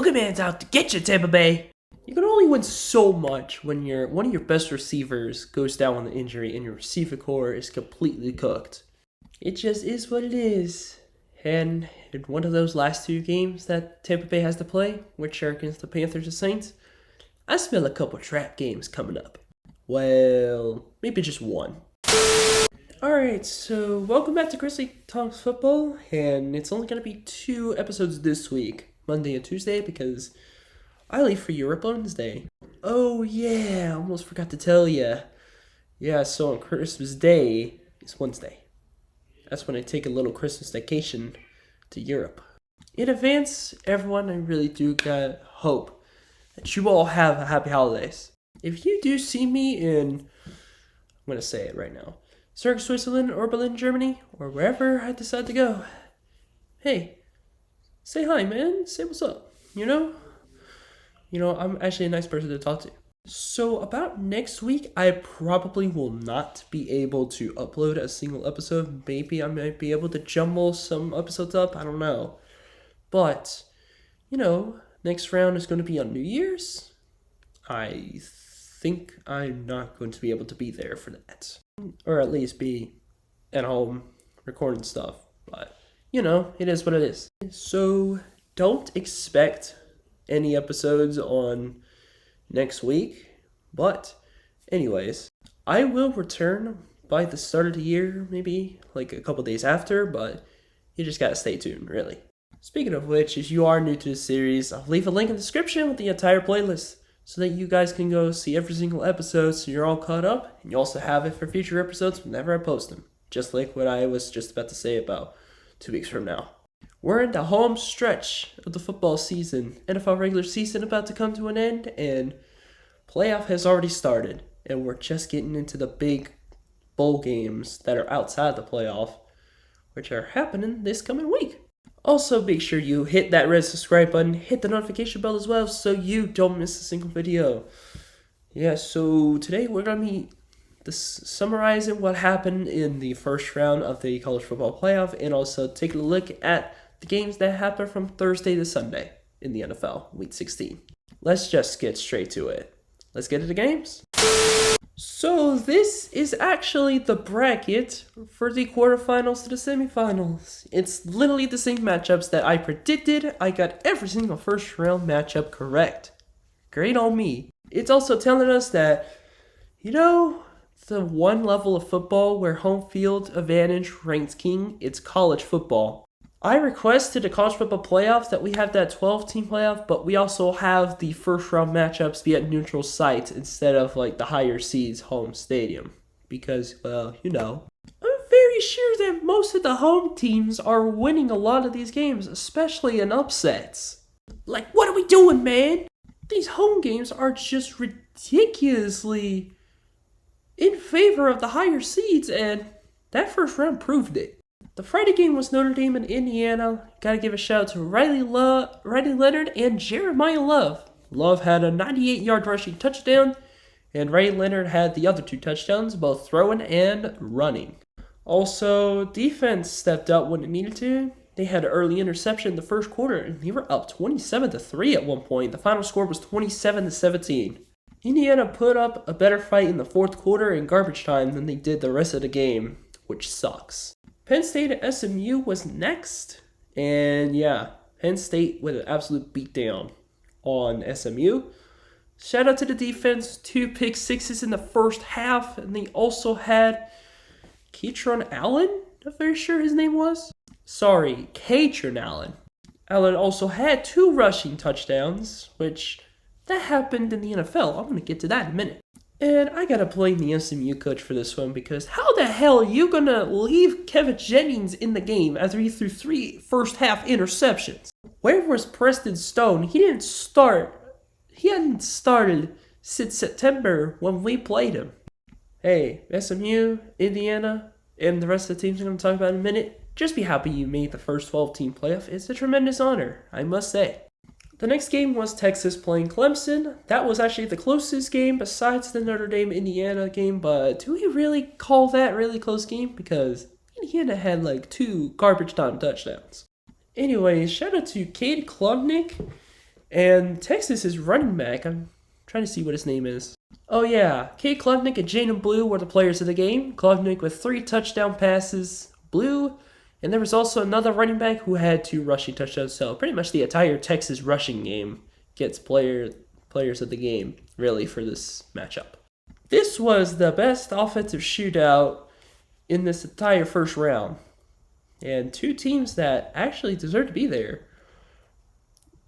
boogeyman's out to get you, Tampa Bay. You can only win so much when one of your best receivers goes down with an injury and your receiver core is completely cooked. It just is what it is. And in one of those last two games that Tampa Bay has to play, which are against the Panthers and Saints, I smell a couple trap games coming up. Well, maybe just one. Alright, so welcome back to Grizzly Talks Football, and it's only going to be 2 episodes this week, Monday and Tuesday, because I leave for Europe on Wednesday. Oh yeah, I almost forgot to tell you. Yeah, so on Christmas Day, it's Wednesday. That's when I take a little Christmas vacation to Europe. In advance, everyone, I really do hope that you all have a happy holidays. If you do see me in, I'm going to say it right now, Zurich, Switzerland, or Berlin, Germany, or wherever I decide to go, hey, say hi, man. Say what's up, you know, I'm actually a nice person to talk to. So about next week, I probably will not be able to upload a single episode. Maybe I might be able to jumble some episodes up. I don't know. But, next round is going to be on New Year's. I think I'm not going to be able to be there for that. Or at least be at home recording stuff. But, it is what it is. So don't expect any episodes on next week. But anyways, I will return by the start of the year, maybe like a couple days after, but you just gotta stay tuned, really. Speaking of which, if you are new to the series, I'll leave a link in the description with the entire playlist so that you guys can go see every single episode so you're all caught up, and you also have it for future episodes whenever I post them, just like what I was just about to say about 2 weeks from now. We're in the home stretch of the football season, NFL regular season about to come to an end, and playoff has already started, and we're just getting into the big bowl games that are outside the playoff, which are happening this coming week. Also, make sure you hit that red subscribe button, hit the notification bell as well, so you don't miss a single video. Yeah, so today we're going to be summarizing what happened in the first round of the college football playoff, and also taking a look at the games that happened from Thursday to Sunday in the NFL, Week 16. Let's just get straight to it. Let's get to the games. So this is actually the bracket for the quarterfinals to the semifinals. It's literally the same matchups that I predicted. I got every single first round matchup correct. Great on me. It's also telling us that, the one level of football where home field advantage ranks king, it's college football. I request to the college football playoffs that we have that 12-team playoff, but we also have the first-round matchups be at neutral sites instead of, the higher seeds home stadium. Because, I'm very sure that most of the home teams are winning a lot of these games, especially in upsets. What are we doing, man? These home games are just ridiculously in favor of the higher seeds, and that first round proved it. The Friday game was Notre Dame and Indiana. Gotta give a shout out to Riley Leonard and Jeremiah Love. Love had a 98-yard rushing touchdown, and Riley Leonard had the other 2 touchdowns, both throwing and running. Also, defense stepped up when it needed to. They had an early interception in the first quarter, and they were up 27-3 at one point. The final score was 27-17. Indiana put up a better fight in the fourth quarter in garbage time than they did the rest of the game, which sucks. Penn State and SMU was next, and Penn State with an absolute beatdown on SMU. Shout out to the defense, 2 pick sixes in the first half, and they also had Katron Allen, I'm very sure his name was. Sorry, Katron Allen. Allen also had 2 rushing touchdowns, which that happened in the NFL. I'm going to get to that in a minute. And I gotta blame the SMU coach for this one, because how the hell are you gonna leave Kevin Jennings in the game after he threw 3 first half interceptions? Where was Preston Stone? He hadn't started since September when we played him. Hey, SMU, Indiana, and the rest of the teams I'm gonna talk about in a minute, just be happy you made the first 12-team playoff. It's a tremendous honor, I must say. The next game was Texas playing Clemson. That was actually the closest game besides the Notre Dame-Indiana game, but do we really call that really close game? Because Indiana had 2 garbage time touchdowns. Anyways, shout out to Cade Klubnik And Texas is running back. I'm trying to see what his name is. Oh yeah, Kate Klubnik and Jaden Blue were the players of the game. Klubnik with 3 touchdown passes. Blue, and there was also another running back who had 2 rushing touchdowns. So pretty much the entire Texas rushing game gets players of the game, really, for this matchup. This was the best offensive shootout in this entire first round. And 2 teams that actually deserve to be there.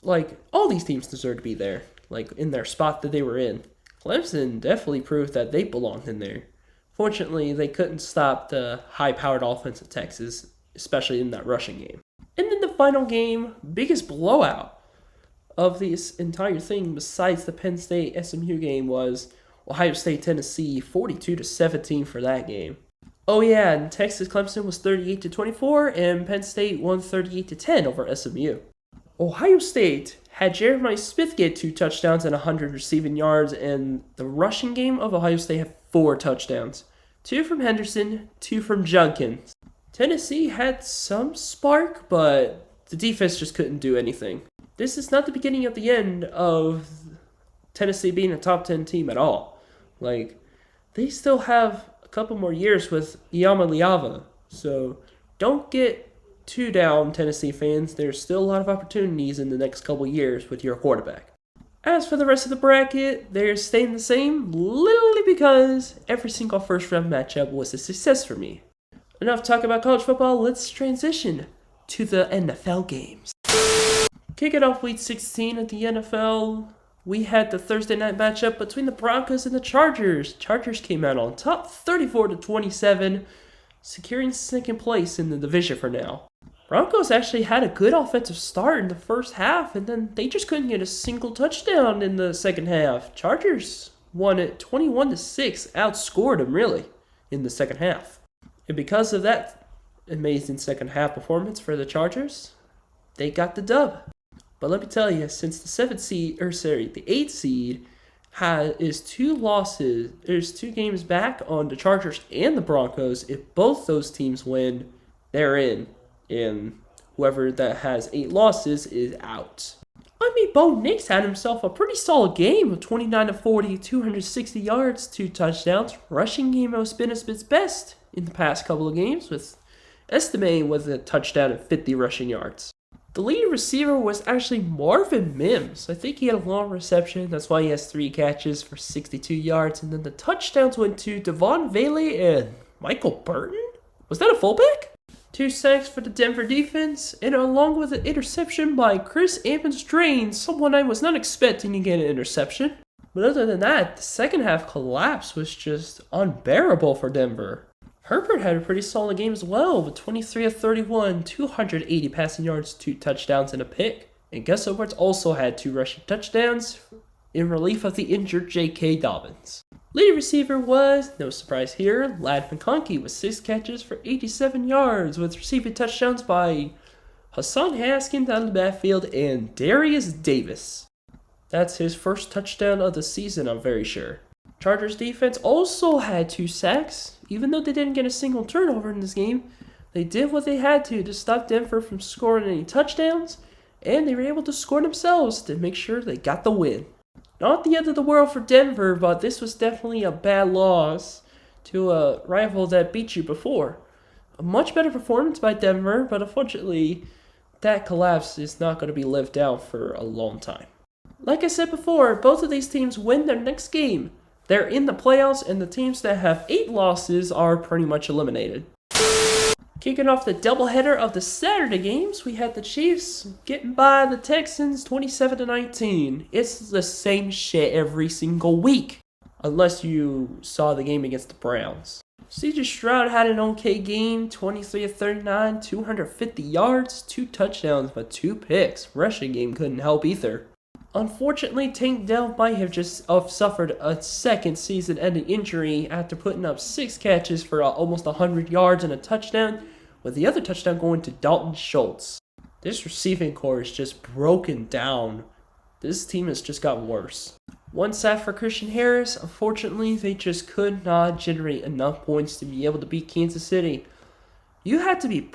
Like, all these teams deserve to be there, like, in their spot that they were in. Clemson definitely proved that they belonged in there. Fortunately, they couldn't stop the high-powered offense of Texas, especially in that rushing game. And then the final game, biggest blowout of this entire thing besides the Penn State SMU game, was Ohio State Tennessee 42-17 for that game. Oh yeah, and Texas Clemson was 38-24 and Penn State won 38-10 over SMU. Ohio State had Jeremiah Smith get 2 touchdowns and 100 receiving yards, and the rushing game of Ohio State had 4 touchdowns. 2 from Henderson, 2 from Junkins. Tennessee had some spark, but the defense just couldn't do anything. This is not the beginning of the end of Tennessee being a top 10 team at all. Like, they still have a couple more years with Iamaleava, so don't get too down, Tennessee fans. There's still a lot of opportunities in the next couple years with your quarterback. As for the rest of the bracket, they're staying the same, literally because every single first round matchup was a success for me. Enough talk about college football, let's transition to the NFL games. Kicking off week 16 at the NFL, we had the Thursday night matchup between the Broncos and the Chargers. Chargers came out on top 34-27, securing second place in the division for now. Broncos actually had a good offensive start in the first half, and then they just couldn't get a single touchdown in the second half. Chargers won it 21-6, outscored them really in the second half. And because of that amazing second half performance for the Chargers, they got the dub. But let me tell you, since the 8th seed is 2 games back on the Chargers and the Broncos. If both those teams win, they're in. And whoever that has 8 losses is out. I mean, Bo Nix had himself a pretty solid game of 29-40, 260 yards, 2 touchdowns. Rushing game has been its best in the past couple of games, with estimating with a touchdown and 50 rushing yards. The leading receiver was actually Marvin Mims. I think he had a long reception. That's why he has 3 catches for 62 yards. And then the touchdowns went to Devon Bailey and Michael Burton? Was that a fullback? 2 sacks for the Denver defense, and along with an interception by Chris Evans-Drain, someone I was not expecting to get an interception. But other than that, the second half collapse was just unbearable for Denver. Herbert had a pretty solid game as well, with 23-31, 280 passing yards, 2 touchdowns, and a pick. And Gus Edwards also had 2 rushing touchdowns in relief of the injured J.K. Dobbins. Leading receiver was, no surprise here, Ladd McConkey with 6 catches for 87 yards, with receiving touchdowns by Hassan Haskins out of the backfield and Darius Davis. That's his first touchdown of the season, I'm very sure. Chargers defense also had 2 sacks. Even though they didn't get a single turnover in this game, they did what they had to stop Denver from scoring any touchdowns, and they were able to score themselves to make sure they got the win. Not the end of the world for Denver, but this was definitely a bad loss to a rival that beat you before. A much better performance by Denver, but unfortunately, that collapse is not going to be lived down for a long time. Like I said before, both of these teams win their next game. They're in the playoffs, and the teams that have 8 losses are pretty much eliminated. Kicking off the doubleheader of the Saturday games, we had the Chiefs getting by the Texans 27-19. It's the same shit every single week, unless you saw the game against the Browns. C.J. Stroud had an okay game, 23-39, 250 yards, 2 touchdowns, but 2 picks. Rushing game couldn't help either. Unfortunately, Tank Dell might have just suffered a second season-ending injury after putting up 6 catches for almost 100 yards and a touchdown, with the other touchdown going to Dalton Schultz. This receiving core is just broken down. This team has just gotten worse. 1 sack for Christian Harris. Unfortunately, they just could not generate enough points to be able to beat Kansas City. You had to be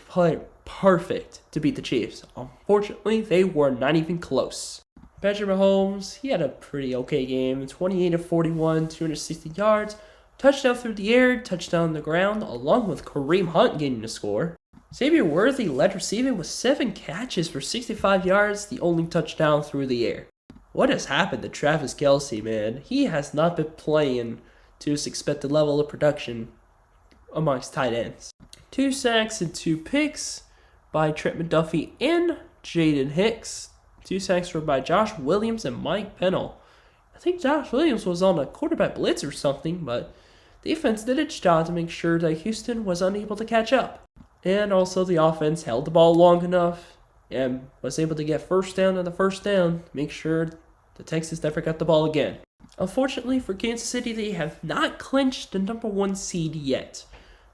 perfect to beat the Chiefs. Unfortunately, they were not even close. Patrick Mahomes, he had a pretty okay game. 28 of 41, 260 yards, touchdown through the air, touchdown on the ground, along with Kareem Hunt getting the score. Xavier Worthy led receiving with 7 catches for 65 yards, the only touchdown through the air. What has happened to Travis Kelce, man? He has not been playing to his expected level of production amongst tight ends. 2 sacks and 2 picks by Trent McDuffie and Jaden Hicks. 2 sacks were by Josh Williams and Mike Pennell. I think Josh Williams was on a quarterback blitz or something, but the defense did its job to make sure that Houston was unable to catch up. And also the offense held the ball long enough and was able to get first down on the first down to make sure the Texans never got the ball again. Unfortunately for Kansas City, they have not clinched the number 1 seed yet.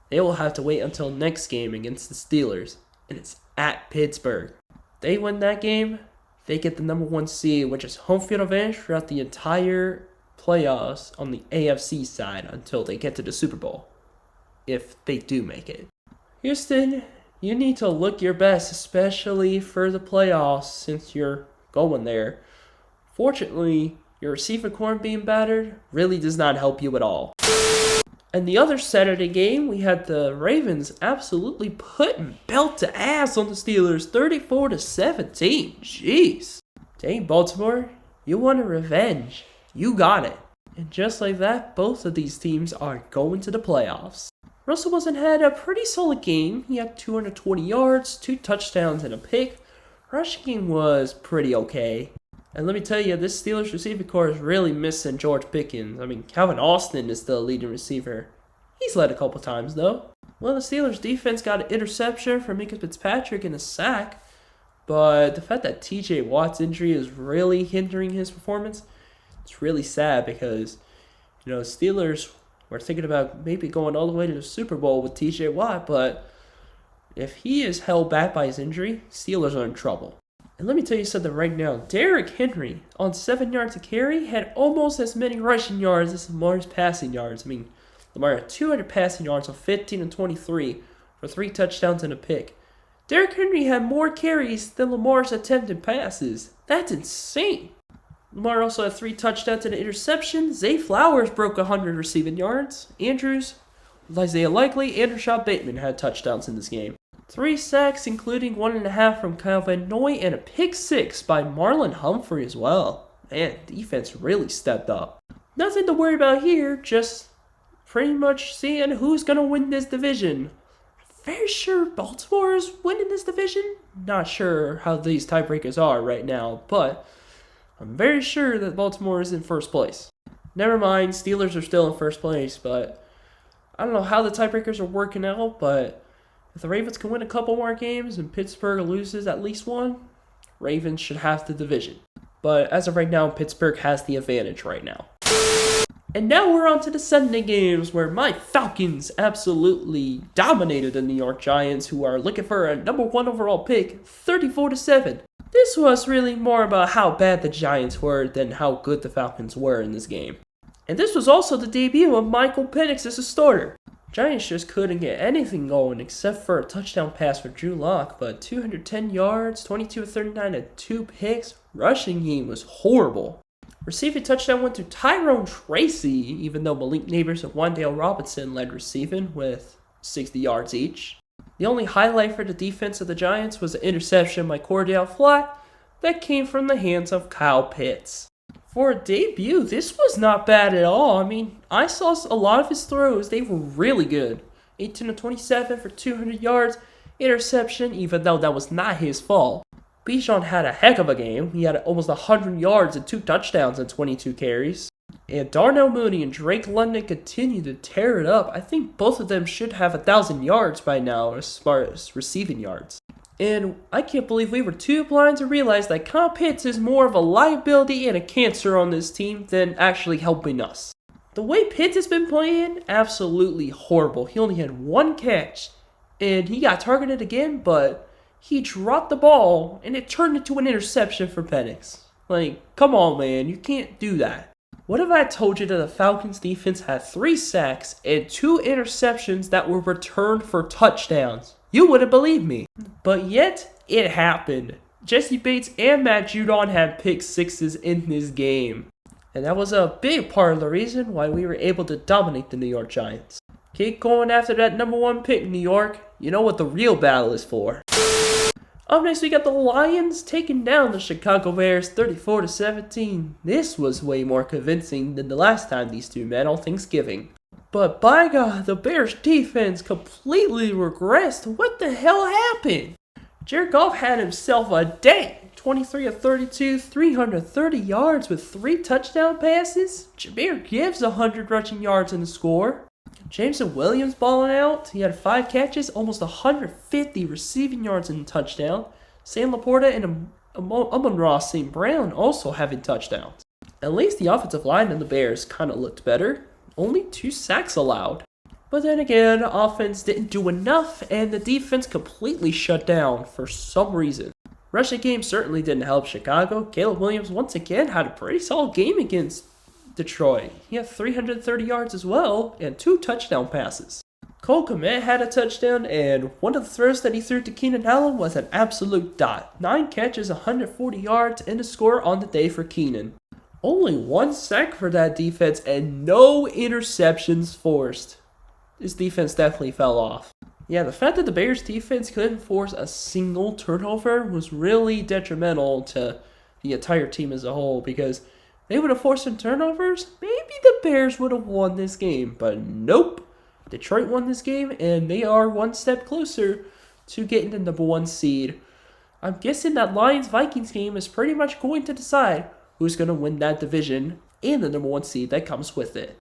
They will have to wait until next game against the Steelers, and it's at Pittsburgh. They win that game, they get the number 1 seed, which is home field advantage throughout the entire playoffs on the AFC side until they get to the Super Bowl, if they do make it. Houston, you need to look your best, especially for the playoffs since you're going there. Fortunately, your receiver core being battered really does not help you at all. And the other Saturday game, we had the Ravens absolutely putting belt to ass on the Steelers, 34-17. Jeez. Dang, Baltimore, you wanted revenge. You got it. And just like that, both of these teams are going to the playoffs. Russell Wilson had a pretty solid game. He had 220 yards, 2 touchdowns, and a pick. Rushing game was pretty okay. And let me tell you, this Steelers receiver core is really missing George Pickens. I mean, Calvin Austin is the leading receiver. He's led a couple times, though. Well, the Steelers defense got an interception from Minka Fitzpatrick and a sack. But the fact that TJ Watt's injury is really hindering his performance, it's really sad because, Steelers were thinking about maybe going all the way to the Super Bowl with TJ Watt. But if he is held back by his injury, Steelers are in trouble. And let me tell you something right now. Derrick Henry, on 7 yards a carry, had almost as many rushing yards as Lamar's passing yards. I mean, Lamar had 200 passing yards on 15 and 23 for 3 touchdowns and a pick. Derrick Henry had more carries than Lamar's attempted passes. That's insane. Lamar also had 3 touchdowns and an interception. Zay Flowers broke 100 receiving yards. Andrews, Isaiah Likely, and Rashad Bateman had touchdowns in this game. 3 sacks, including 1.5 from Kyle Van Noy, and a pick 6 by Marlon Humphrey as well. Man, defense really stepped up. Nothing to worry about here, just pretty much seeing who's going to win this division. Very sure Baltimore is winning this division. Not sure how these tiebreakers are right now, but I'm very sure that Baltimore is in first place. Never mind, Steelers are still in first place, but I don't know how the tiebreakers are working out, but if the Ravens can win a couple more games and Pittsburgh loses at least one, Ravens should have the division. But as of right now, Pittsburgh has the advantage right now. And now we're on to the Sunday games where my Falcons absolutely dominated the New York Giants, who are looking for a number 1 overall pick, 34-7. This was really more about how bad the Giants were than how good the Falcons were in this game. And this was also the debut of Michael Penix as a starter. Giants just couldn't get anything going except for a touchdown pass for Drew Lock, but 210 yards, 22 of 39, and 2 picks. Rushing game was horrible. Receiving touchdown went to Tyrone Tracy, even though Malik Neighbors and Wan'Dale Robinson led receiving with 60 yards each. The only highlight for the defense of the Giants was an interception by Cordell Flott that came from the hands of Kyle Pitts. For a debut, this was not bad at all. I mean, I saw a lot of his throws. They were really good. 18 of 27 for 200 yards, interception, even though that was not his fault. Bijan had a heck of a game. He had almost 100 yards and 2 touchdowns and 22 carries. And Darnell Mooney and Drake London continue to tear it up. I think both of them should have 1,000 yards by now as far as receiving yards. And I can't believe we were too blind to realize that Kyle Pitts is more of a liability and a cancer on this team than actually helping us. The way Pitts has been playing, absolutely horrible. He only had 1 catch, and he got targeted again, but he dropped the ball, and it turned into an interception for Penix. Like, come on, man, you can't do that. What if I told you that the Falcons defense had 3 sacks and 2 interceptions that were returned for touchdowns? You wouldn't believe me. But yet, it happened. Jesse Bates and Matt Judon had pick sixes in this game. And that was a big part of the reason why we were able to dominate the New York Giants. Keep going after that number 1 pick, New York. You know what the real battle is for. Up next, we got the Lions taking down the Chicago Bears 34-17. This was way more convincing than the last time these two met on Thanksgiving. But by God, the Bears defense completely regressed. What the hell happened? Jared Goff had himself a day. 23 of 32, 330 yards with 3 touchdown passes. Jahmyr Gibbs 100 rushing yards in the score. Jameson Williams balling out. He had 5 catches, almost 150 receiving yards and a touchdown. Sam Laporta and Amon-Ra St. Brown also having touchdowns. At least the offensive line and the Bears kind of looked better. Only 2 sacks allowed. But then again, offense didn't do enough and the defense completely shut down for some reason. Rushing game certainly didn't help Chicago. Caleb Williams once again had a pretty solid game against Detroit. He had 330 yards as well and 2 touchdown passes. Cole Kmet had a touchdown and one of the throws that he threw to Keenan Allen was an absolute dot. 9 catches, 140 yards and a score on the day for Keenan. Only 1 sack for that defense and no interceptions forced. This defense definitely fell off. Yeah, the fact that the Bears defense couldn't force a single turnover was really detrimental to the entire team as a whole, because they would have forced some turnovers, maybe the Bears would have won this game. But nope, Detroit won this game and they are 1 step closer to getting the number 1 seed. I'm guessing that Lions-Vikings game is pretty much going to decide who's going to win that division and the number 1 seed that comes with it.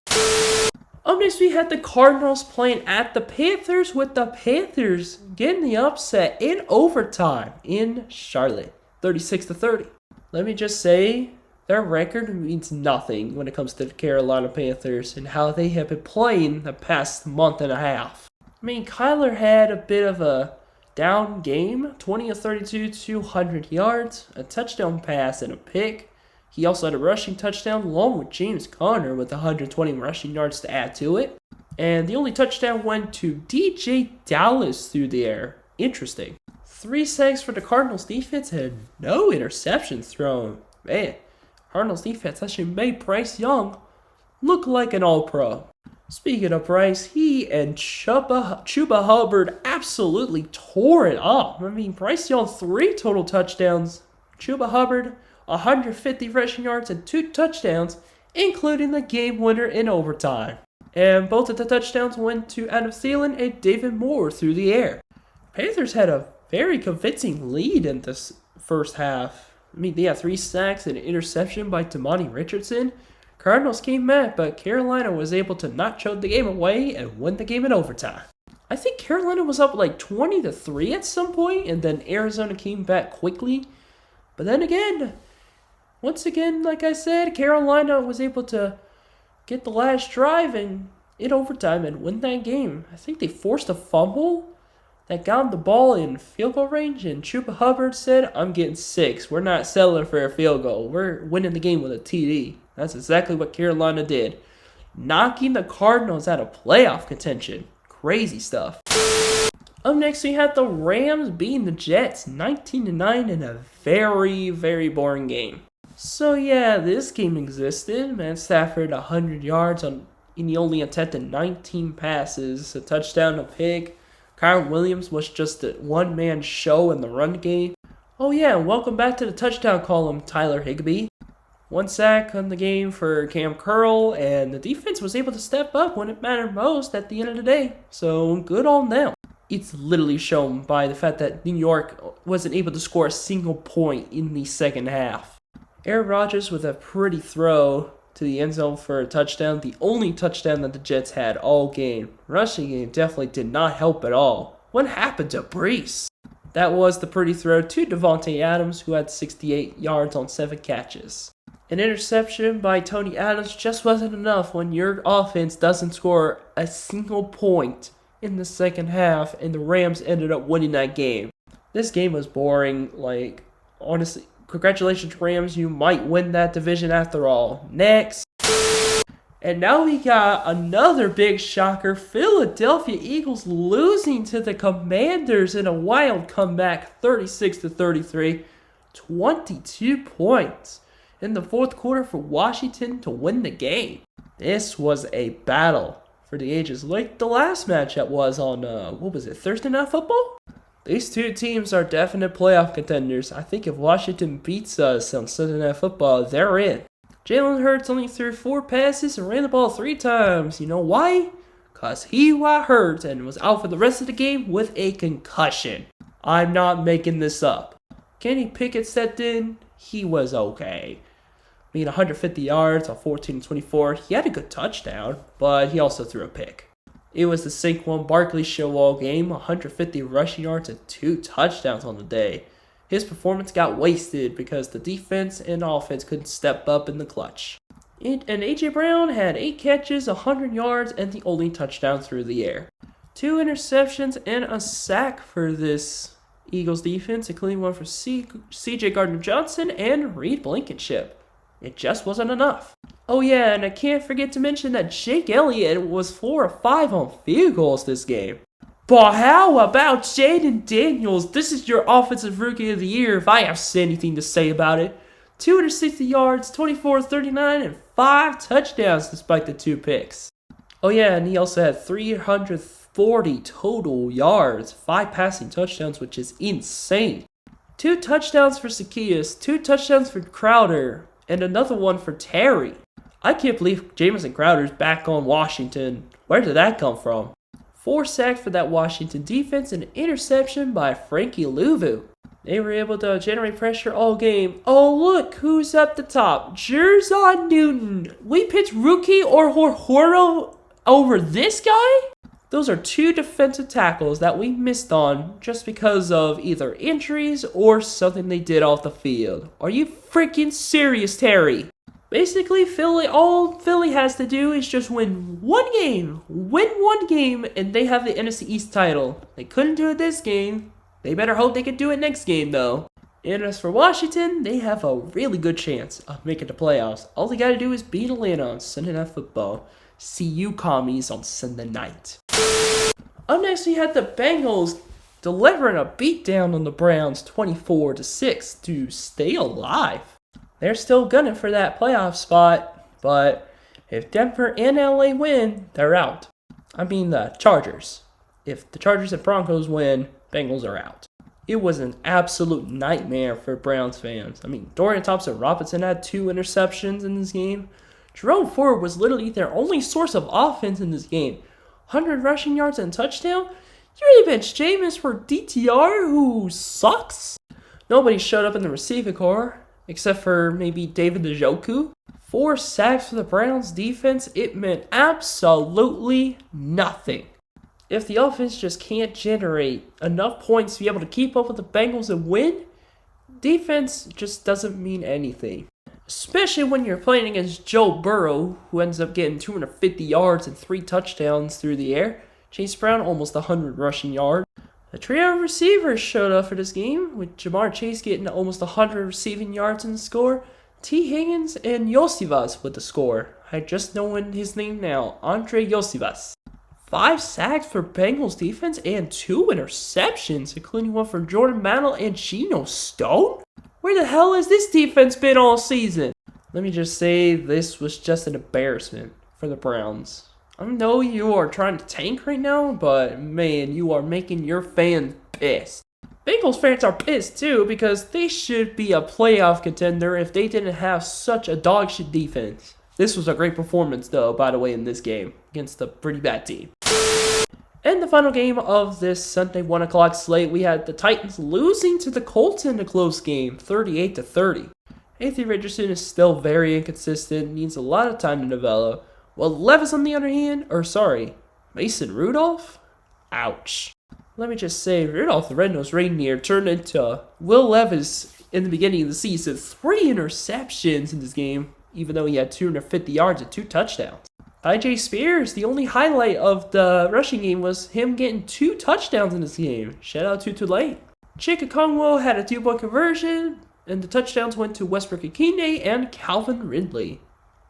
Up next, we had the Cardinals playing at the Panthers, with the Panthers getting the upset in overtime in Charlotte, 36-30. Let me just say, their record means nothing when it comes to the Carolina Panthers and how they have been playing the past month and a half. I mean, Kyler had a bit of a down game, 20 of 32, 200 yards, a touchdown pass and a pick. He also had a rushing touchdown along with James Conner with 120 rushing yards to add to it. And the only touchdown went to DJ Dallas through the air. Interesting. 3 sacks for the Cardinals defense and no interceptions thrown. Man, Cardinals defense actually made Bryce Young look like an all-pro. Speaking of Bryce, he and Chuba Hubbard absolutely tore it up. I mean, Bryce Young 3 total touchdowns. Chuba Hubbard 150 rushing yards and 2 touchdowns, including the game winner in overtime. And both of the touchdowns went to Adam Thielen and David Moore through the air. Panthers had a very convincing lead in this first half. I mean, they had 3 sacks and an interception by Tamani Richardson. Cardinals came back, but Carolina was able to not choke the game away and win the game in overtime. I think Carolina was up like 20-3 at some point, and then Arizona came back quickly. But then again, once again, like I said, Carolina was able to get the last drive in overtime and win that game. I think they forced a fumble that got the ball in field goal range, and Chuba Hubbard said, "I'm getting 6. We're not settling for a field goal. We're winning the game with a TD." That's exactly what Carolina did, knocking the Cardinals out of playoff contention. Crazy stuff. Up next, we had the Rams beating the Jets 19-9 in a very, very boring game. So yeah, this game existed. Matt Stafford 100 yards and he only attempted 19 passes, a touchdown, a pick. Kyron Williams was just a one-man show in the run game. Oh yeah, and welcome back to the touchdown column, Tyler Higbee. 1 sack on the game for Cam Curl, and the defense was able to step up when it mattered most at the end of the day. So good on them. It's literally shown by the fact that New York wasn't able to score a single point in the second half. Aaron Rodgers with a pretty throw to the end zone for a touchdown, the only touchdown that the Jets had all game. Rushing game definitely did not help at all. What happened to Brees? That was the pretty throw to Devontae Adams, who had 68 yards on 7 catches. An interception by Tony Adams just wasn't enough when your offense doesn't score a single point in the second half, and the Rams ended up winning that game. This game was boring. Like, honestly, congratulations, Rams. You might win that division after all. Next. And now we got another big shocker. Philadelphia Eagles losing to the Commanders in a wild comeback, 36-33. 22 points in the fourth quarter for Washington to win the game. This was a battle for the ages, like the last matchup was on, Thursday Night Football? These two teams are definite playoff contenders. I think if Washington beats us on Sunday Night Football, they're in. Jalen Hurts only threw 4 passes and ran the ball 3 times. You know why? Because he got hurt and was out for the rest of the game with a concussion. I'm not making this up. Kenny Pickett stepped in. He was okay. I mean, 150 yards on 14-24. He had a good touchdown, but he also threw a pick. It was the Saquon Barkley show all game. 150 rushing yards and 2 touchdowns on the day. His performance got wasted because the defense and offense couldn't step up in the clutch. And A.J. Brown had 8 catches, 100 yards, and the only touchdown through the air. 2 interceptions and a sack for this Eagles defense, including one for C.J. Gardner-Johnson and Reed Blankenship. It just wasn't enough. Oh yeah, and I can't forget to mention that Jake Elliott was 4 of 5 on field goals this game. But how about Jaden Daniels? This is your Offensive Rookie of the Year if I have anything to say about it. 260 yards, 24-39, and 5 touchdowns despite the 2 picks. Oh yeah, and he also had 340 total yards, 5 passing touchdowns, which is insane. 2 touchdowns for Zacchaeus, 2 touchdowns for Crowder, and another one for Terry. I can't believe Jamison Crowder's back on Washington. Where did that come from? 4 sacks for that Washington defense and an interception by Frankie Louvu. They were able to generate pressure all game. Oh, look who's up the top. Jerzon Newton. We picked rookie or Horhoro over this guy? Those are 2 defensive tackles that we missed on just because of either injuries or something they did off the field. Are you freaking serious, Terry? Basically, all Philly has to do is just win one game, and they have the NFC East title. They couldn't do it this game. They better hope they can do it next game, though. And as for Washington, they have a really good chance of making the playoffs. All they gotta do is beat Atlanta on Sunday Night Football. See you commies on Sunday night. Up next, we had the Bengals delivering a beatdown on the Browns 24-6 to stay alive. They're still gunning for that playoff spot, but if Denver and LA win, they're out. I mean the Chargers. If the Chargers and Broncos win, Bengals are out. It was an absolute nightmare for Browns fans. I mean, Dorian Thompson-Robinson had 2 interceptions in this game. Jerome Ford was literally their only source of offense in this game. 100 rushing yards and touchdown? You really benched Jameis for DTR, who sucks? Nobody showed up in the receiving corps, except for maybe David Njoku. 4 sacks for the Browns defense. It meant absolutely nothing. If the offense just can't generate enough points to be able to keep up with the Bengals and win, defense just doesn't mean anything. Especially when you're playing against Joe Burrow, who ends up getting 250 yards and 3 touchdowns through the air. Chase Brown almost 100 rushing yards. The trio of receivers showed up for this game, with Jamar Chase getting almost 100 receiving yards in the score. T. Higgins and Yosivas with the score. I just know his name now, Andre Yosivas. 5 sacks for Bengals defense and 2 interceptions, including one from Jordan Mantle and Geno Stone? Where the hell has this defense been all season? Let me just say, this was just an embarrassment for the Browns. I know you are trying to tank right now, but man, you are making your fans pissed. Bengals fans are pissed too because they should be a playoff contender if they didn't have such a dogshit defense. This was a great performance though, by the way, in this game against a pretty bad team. In the final game of this Sunday 1 o'clock slate, we had the Titans losing to the Colts in a close game, 38-30. Anthony Richardson is still very inconsistent, needs a lot of time to develop. Well, Levis on the other hand, Mason Rudolph? Ouch. Let me just say, Rudolph the Red-Nosed Reindeer turned into Will Levis in the beginning of the season. 3 interceptions in this game, even though he had 250 yards and 2 touchdowns. IJ Spears, the only highlight of the rushing game was him getting 2 touchdowns in this game. Shout out to Tulane. Chika Kongwo had a 2-point conversion, and the touchdowns went to Westbrook Akinde and Calvin Ridley.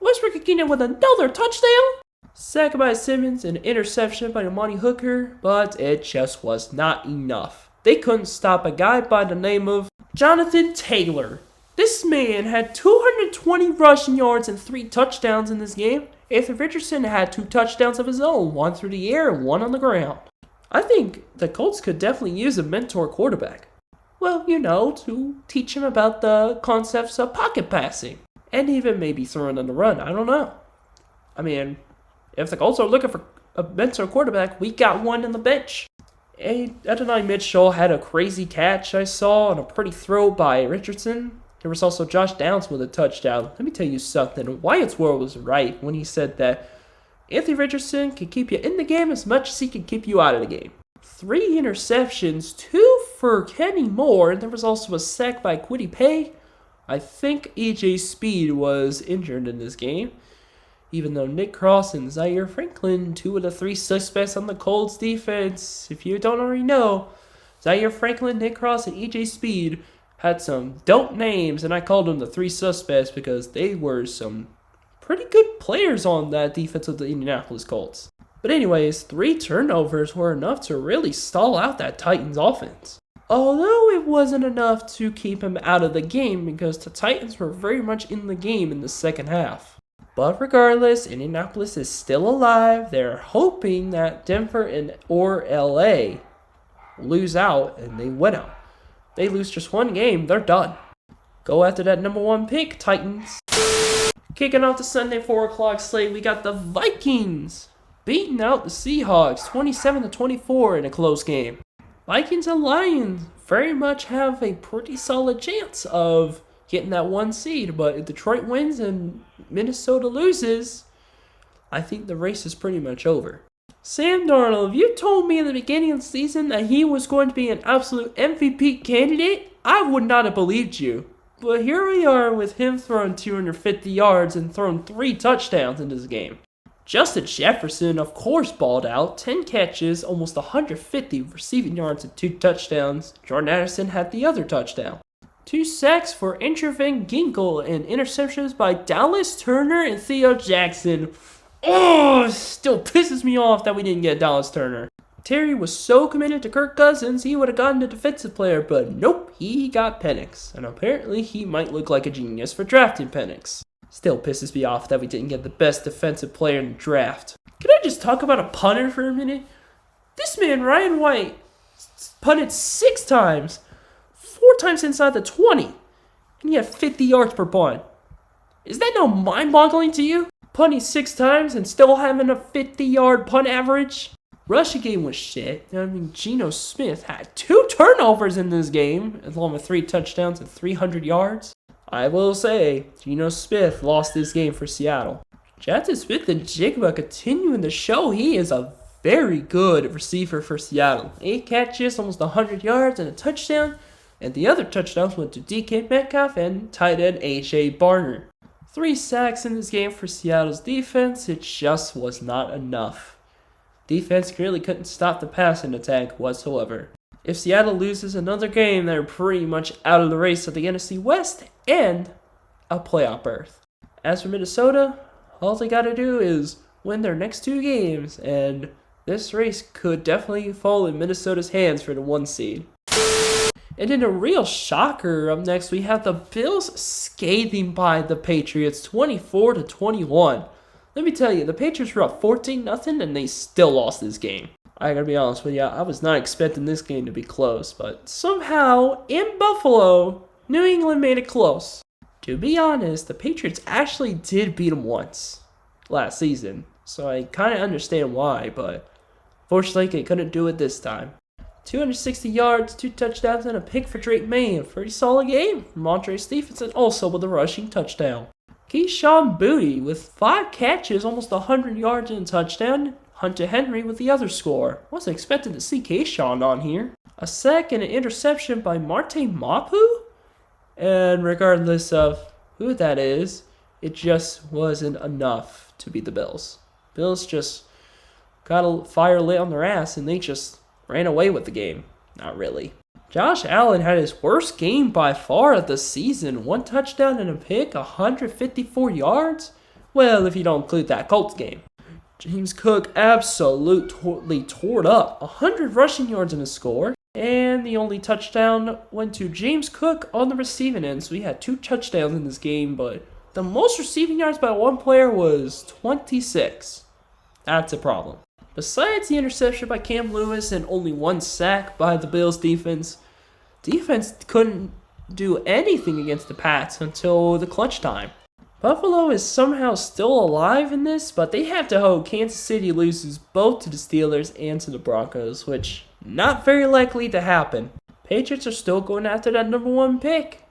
Westbrook Akinde with another touchdown? Sack by Simmons and interception by Amani Hooker, but it just was not enough. They couldn't stop a guy by the name of Jonathan Taylor. This man had 220 rushing yards and 3 touchdowns in this game. Anthony Richardson had 2 touchdowns of his own, 1 through the air and 1 on the ground. I think the Colts could definitely use a mentor quarterback. Well, to teach him about the concepts of pocket passing. And even maybe throwing on the run. I don't know. I mean, if the Colts are looking for a mentor quarterback, we got one in the bench. Adonai Mitchell had a crazy catch I saw on a pretty throw by Richardson. There was also Josh Downs with a touchdown. Let me tell you something. Wyatt's World was right when he said that Anthony Richardson can keep you in the game as much as he can keep you out of the game. 3 interceptions, 2 for Kenny Moore, and there was also a sack by Kwity Paye. I think E.J. Speed was injured in this game, even though Nick Cross and Zaire Franklin, 2 of the 3 suspects on the Colts defense. If you don't already know, Zaire Franklin, Nick Cross, and E.J. Speed had some dope names, and I called them the 3 suspects because they were some pretty good players on that defense of the Indianapolis Colts. But anyways, 3 turnovers were enough to really stall out that Titans offense. Although it wasn't enough to keep him out of the game because the Titans were very much in the game in the second half. But regardless, Indianapolis is still alive. They're hoping that Denver or LA lose out, and they win out. They lose just 1 game, they're done. Go after that number 1 pick, Titans. Kicking off the Sunday 4 o'clock slate, we got the Vikings beating out the Seahawks 27-24 in a close game. Vikings and Lions very much have a pretty solid chance of getting that 1 seed, but if Detroit wins and Minnesota loses, I think the race is pretty much over. Sam Darnold, if you told me in the beginning of the season that he was going to be an absolute MVP candidate, I would not have believed you. But here we are with him throwing 250 yards and throwing 3 touchdowns in this game. Justin Jefferson, of course, balled out. 10 catches, almost 150 receiving yards and 2 touchdowns. Jordan Addison had the other touchdown. 2 sacks for Andrew Van Ginkel and interceptions by Dallas Turner and Theo Jackson. Oh, still pisses me off that we didn't get Dallas Turner. Terry was so committed to Kirk Cousins, he would have gotten a defensive player, but nope, he got Penix. And apparently he might look like a genius for drafting Penix. Still pisses me off that we didn't get the best defensive player in the draft. Can I just talk about a punter for a minute? This man, Ryan White, punted 6 times, 4 times inside the 20, and he had 50 yards per punt. Is that not mind-boggling to you? Punting 6 times and still having a 50-yard punt average? Rushing game was shit. Geno Smith had 2 turnovers in this game, along with 3 touchdowns and 300 yards. I will say, Geno Smith lost this game for Seattle. Jackson Smith and Jigba continuing to show he is a very good receiver for Seattle. 8 catches, almost 100 yards, and a touchdown. And the other touchdowns went to DK Metcalf and tight end A.J. Barner. 3 sacks in this game for Seattle's defense. It just was not enough. Defense really couldn't stop the passing attack whatsoever. If Seattle loses another game, they're pretty much out of the race of the NFC West and a playoff berth. As for Minnesota, all they gotta do is win their next 2 games, and this race could definitely fall in Minnesota's hands for the 1 seed. And in a real shocker, up next we have the Bills scathing by the Patriots 24-21. Let me tell you, the Patriots were up 14-0 and they still lost this game. I gotta be honest with you, I was not expecting this game to be close, but somehow, in Buffalo, New England made it close. To be honest, the Patriots actually did beat them once last season, so I kind of understand why, but fortunately they couldn't do it this time. 260 yards, 2 touchdowns, and a pick for Drake May. A pretty solid game from Montre Stevenson, also with a rushing touchdown. Keyshawn Booty with 5 catches, almost 100 yards and a touchdown. Hunter Henry with the other score. Wasn't expecting to see Keyshawn on here. A sack and an interception by Marte Mapu? And regardless of who that is, it just wasn't enough to beat the Bills. Bills just got a fire lit on their ass and they just ran away with the game. Not really. Josh Allen had his worst game by far of the season. 1 touchdown and a pick, 154 yards. Well, if you don't include that Colts game. James Cook absolutely tore up. 100 rushing yards in a score. And and the only touchdown went to James Cook on the receiving end. So we had 2 touchdowns in this game, but the most receiving yards by one player was 26. That's a problem. Besides the interception by Cam Lewis and only 1 sack by the Bills defense couldn't do anything against the Pats until the clutch time. Buffalo is somehow still alive in this, but they have to hope Kansas City loses both to the Steelers and to the Broncos, which not very likely to happen. Patriots are still going after that number 1 pick.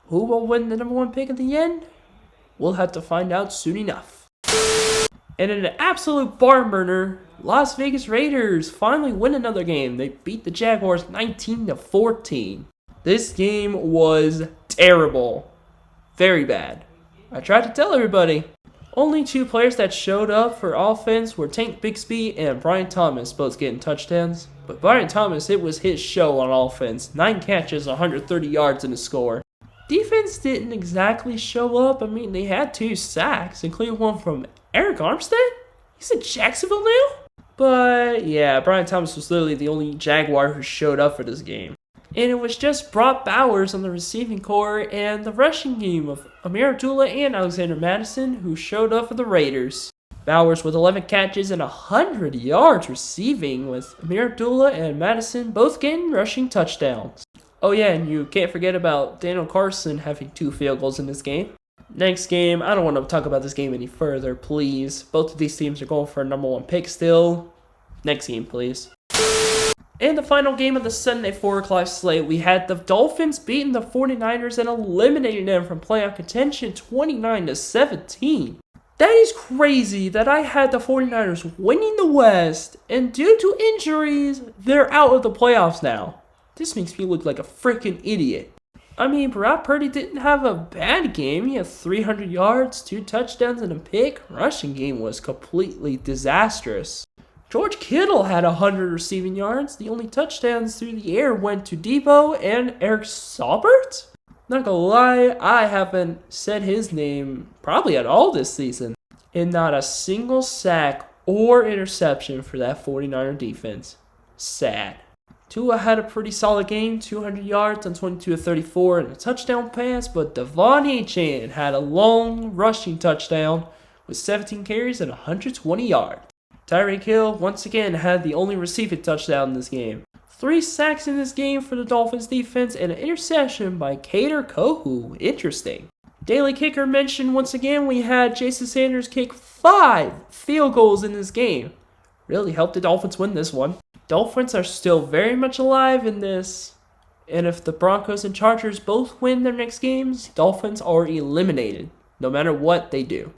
Who will win the number 1 pick at the end? We'll have to find out soon enough. And in an absolute barn burner, Las Vegas Raiders finally win another game. They beat the Jaguars 19-14. This game was terrible. Very bad. I tried to tell everybody. Only 2 players that showed up for offense were Tank Bixby and Brian Thomas, both getting touchdowns. But Brian Thomas, it was his show on offense. 9 catches, 130 yards in a score. Defense didn't exactly show up. I mean, they had 2 sacks, including one from Eric Armstead? He's in Jacksonville now? But yeah, Brian Thomas was literally the only Jaguar who showed up for this game. And it was just Brock Bowers on the receiving core and the rushing game of Amir Abdullah and Alexander Madison who showed up for the Raiders. Bowers with 11 catches and 100 yards receiving, with Amir Abdullah and Madison both getting rushing touchdowns. Oh yeah, and you can't forget about Daniel Carson having 2 field goals in this game. Next game, I don't want to talk about this game any further, please. Both of these teams are going for a number 1 pick still. Next game, please. In the final game of the Sunday 4 o'clock slate, we had the Dolphins beating the 49ers and eliminating them from playoff contention 29-17. That is crazy that I had the 49ers winning the West, and due to injuries, they're out of the playoffs now. This makes me look like a freaking idiot. I mean, Brock Purdy didn't have a bad game. He had 300 yards, 2 touchdowns, and a pick. Rushing game was completely disastrous. George Kittle had 100 receiving yards. The only touchdowns through the air went to Debo and Eric Saubert. Not gonna lie, I haven't said his name probably at all this season. And not a single sack or interception for that 49er defense. Sad. Tua had a pretty solid game, 200 yards on 22-34 and a touchdown pass, but Devon Achane had a long rushing touchdown with 17 carries and 120 yards. Tyreek Hill once again had the only receiving touchdown in this game. 3 sacks in this game for the Dolphins defense and an interception by Kader Kohou. Interesting. Daily Kicker mentioned once again we had Jason Sanders kick 5 field goals in this game. Really helped the Dolphins win this one. Dolphins are still very much alive in this. And if the Broncos and Chargers both win their next games, Dolphins are eliminated, no matter what they do.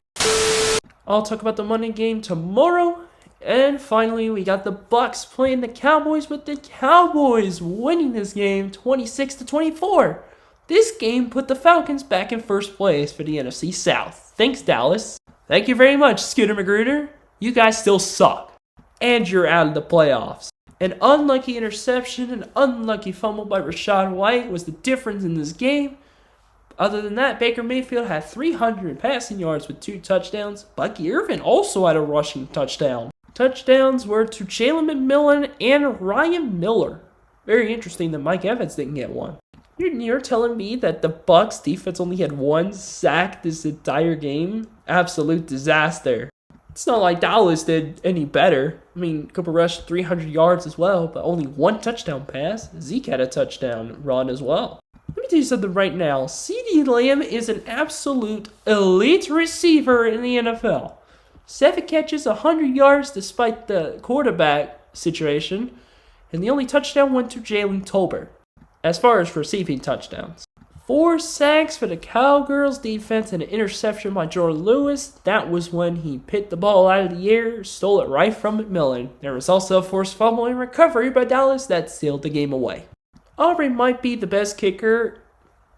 I'll talk about the Monday game tomorrow. And finally, we got the Bucs playing the Cowboys, with the Cowboys winning this game 26-24. This game put the Falcons back in first place for the NFC South. Thanks, Dallas. Thank you very much, Scooter Magruder. You guys still suck. And you're out of the playoffs. An unlucky interception, an unlucky fumble by Rachaad White was the difference in this game. Other than that, Baker Mayfield had 300 passing yards with 2 touchdowns. Bucky Irvin also had a rushing touchdown. Touchdowns were to Jalen McMillan and Ryan Miller. Very interesting that Mike Evans didn't get one. You're telling me that the Bucs defense only had 1 sack this entire game? Absolute disaster. It's not like Dallas did any better. I mean, Cooper rushed 300 yards as well, but only 1 touchdown pass. Zeke had a touchdown run as well. Let me tell you something right now. CeeDee Lamb is an absolute elite receiver in the NFL. 7 catches, 100 yards despite the quarterback situation. And the only touchdown went to Jalen Tolbert. As far as receiving touchdowns. 4 sacks for the Cowgirls defense and an interception by Jordan Lewis. That was when he picked the ball out of the air, stole it right from McMillan. There was also a forced fumble and recovery by Dallas that sealed the game away. Aubrey might be the best kicker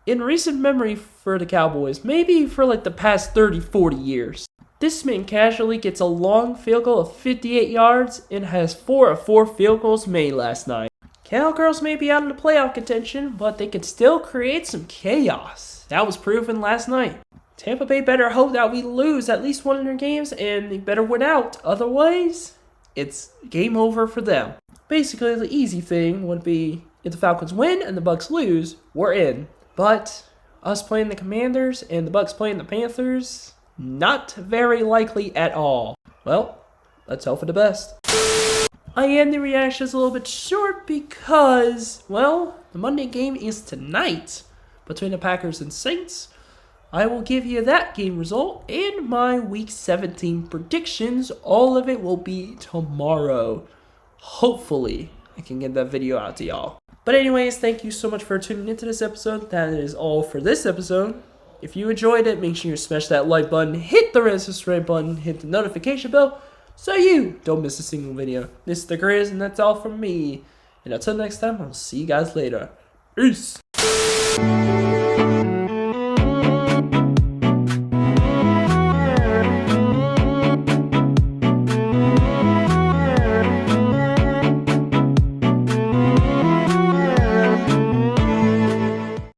in recent memory for the Cowboys. Maybe for like the past 30-40 years. This man casually gets a long field goal of 58 yards and has 4 of 4 field goals made last night. Cowgirls may be out of the playoff contention, but they can still create some chaos. That was proven last night. Tampa Bay better hope that we lose at least one of their games, and they better win out. Otherwise, it's game over for them. Basically, the easy thing would be If the Falcons win and the Bucks lose, we're in. But us playing the Commanders and the Bucks playing the Panthers, not very likely at all. Well, let's hope for the best. I am the reactions a little bit short because, well, the Monday game is tonight between the Packers and Saints. I will give you that game result and my Week 17 predictions. All of it will be tomorrow. Hopefully, I can get that video out to y'all. But anyways, thank you so much for tuning into this episode. That is all for this episode. If you enjoyed it, make sure you smash that like button, hit the red subscribe button, hit the notification bell, so you don't miss a single video. This is the Grizz, and that's all from me. And until next time, I'll see you guys later. Peace!